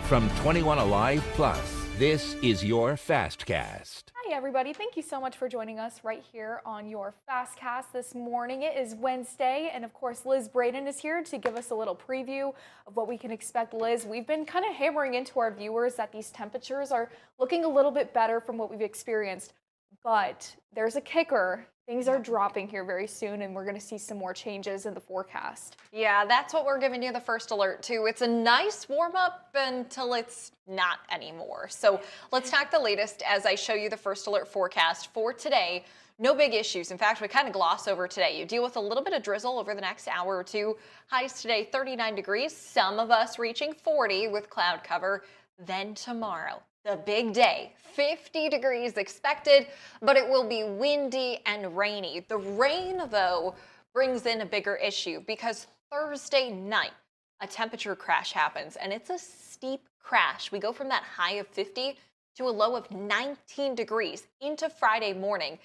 From 21Alive Plus, this is your Fastcast. Hi everybody, thank you so much for joining us right here on your Fastcast this morning. It is Wednesday, and of course Liz Braden is here to give us a little preview of what we can expect. Liz, we've been kind of hammering into our viewers that these temperatures are looking a little bit better from what we've experienced, but there's a kicker. Things are dropping here very soon, and we're going to see some more changes in the forecast. Yeah, that's what we're giving you the first alert to. It's a nice warm-up until it's not anymore. So let's talk the latest as I show you the first alert forecast for today. No big issues. In fact, we kind of gloss over today. You deal with a little bit of drizzle over the next hour or two. Highs today, 39 degrees. Some of us reaching 40 with cloud cover. Then tomorrow, the big day, 50 degrees expected, but it will be windy and rainy. The rain, though, brings in a bigger issue because Thursday night, a temperature crash happens, and it's a steep crash. We go from that high of 50 to a low of 19 degrees into Friday morning.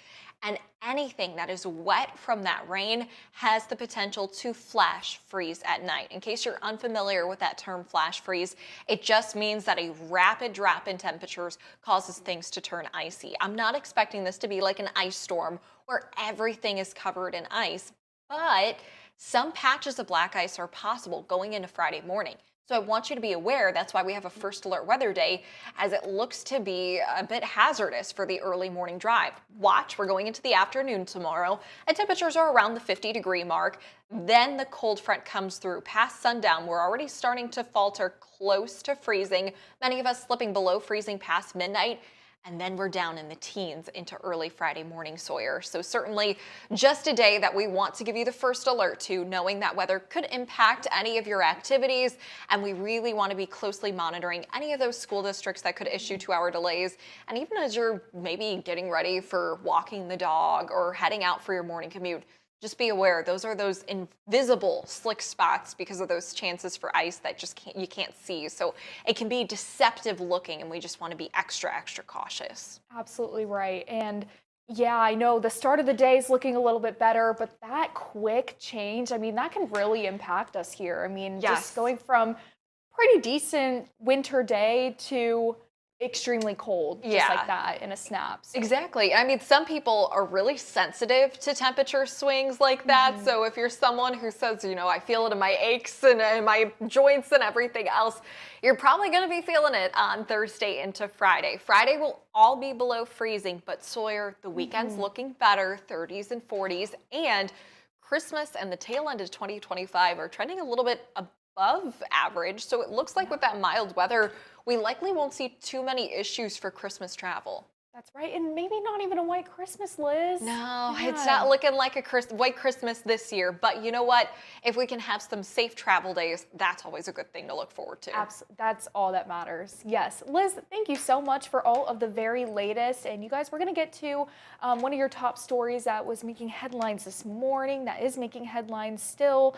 And anything that is wet from that rain has the potential to flash freeze at night. In case you're unfamiliar with that term flash freeze, it just means that a rapid drop in temperatures causes things to turn icy. I'm not expecting this to be like an ice storm where everything is covered in ice, but some patches of black ice are possible going into Friday morning. So I want you to be aware. That's why we have a first alert weather day, as it looks to be a bit hazardous for the early morning drive. Watch, we're going into the afternoon tomorrow, and temperatures are around the 50-degree mark. Then the cold front comes through. Past sundown, we're already starting to falter close to freezing. Many of us slipping below freezing past midnight. And then we're down in the teens into early Friday morning, Sawyer. So certainly just a day that we want to give you the first alert to, knowing that weather could impact any of your activities. And we really want to be closely monitoring any of those school districts that could issue 2-hour delays. And even as you're maybe getting ready for walking the dog or heading out for your morning commute, just be aware, those are those invisible slick spots because of those chances for ice that you can't see. So it can be deceptive looking, and we just want to be extra cautious. Absolutely right. And yeah, I know the start of the day is looking a little bit better, but that quick change, I mean, that can really impact us here. I mean, just going from pretty decent winter day to extremely cold, just like that in a snap. So. Exactly. I mean, some people are really sensitive to temperature swings like that. So if you're someone who says, you know, I feel it in my aches and in my joints and everything else, you're probably going to be feeling it on Thursday into Friday. Friday will all be below freezing, but Sawyer, the weekend's looking better, 30s and 40s, and Christmas and the tail end of 2025 are trending a little bit above average. So it looks like with that mild weather, we likely won't see too many issues for Christmas travel. That's right, and maybe not even a white Christmas, Liz. No, it's not looking like a white Christmas this year, but you know what? If we can have some safe travel days, that's always a good thing to look forward to. That's all that matters. Yes. Liz, thank you so much for all of the very latest, and you guys, we're going to get to one of your top stories that was making headlines this morning, that is making headlines still.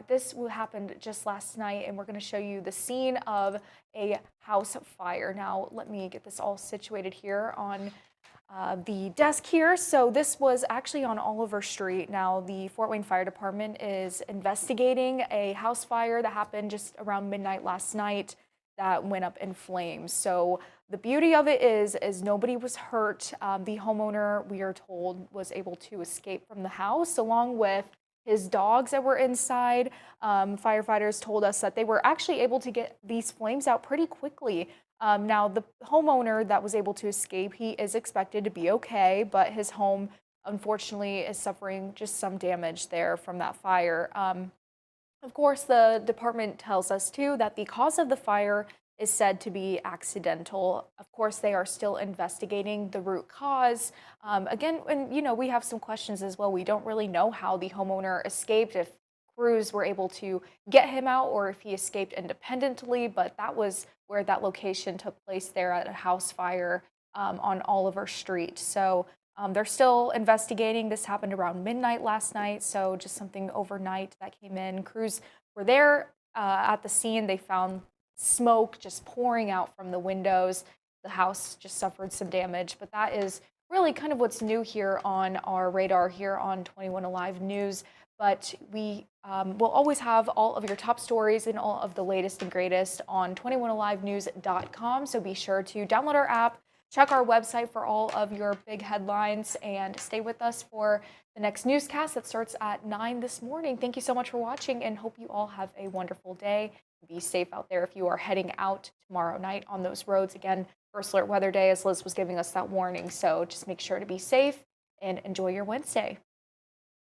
This happened just last night, and we're going to show you the scene of a house fire. Now, let me get this all situated here on the desk here. So this was actually on Oliver Street. Now, the Fort Wayne Fire Department is investigating a house fire that happened just around midnight last night that went up in flames. So the beauty of it is nobody was hurt. The homeowner, we are told, was able to escape from the house along with his dogs that were inside. Firefighters told us that they were actually able to get these flames out pretty quickly. Now, the homeowner that was able to escape, he is expected to be okay, but his home, unfortunately, is suffering just some damage there from that fire. Of course, the department tells us, too, that the cause of the fire is said to be accidental. Of course, they are still investigating the root cause. Again, and, you know, we have some questions as well. We don't really know how the homeowner escaped, if crews were able to get him out or if he escaped independently, but that was where that location took place there at a house fire on Oliver Street. So they're still investigating. This happened around midnight last night, so just something overnight that came in. Crews were there at the scene. They found smoke just pouring out from the windows. The house just suffered some damage, but that is really kind of what's new here on our radar here on 21Alive News. but we will always have all of your top stories and all of the latest and greatest on 21alivenews.com. So be sure to download our app, check our website for all of your big headlines, and stay with us for the next newscast that starts at 9 this morning. Thank you so much for watching, and hope you all have a wonderful day. Be safe out there if you are heading out tomorrow night on those roads. Again, first alert weather day, as Liz was giving us that warning. So just make sure to be safe and enjoy your Wednesday.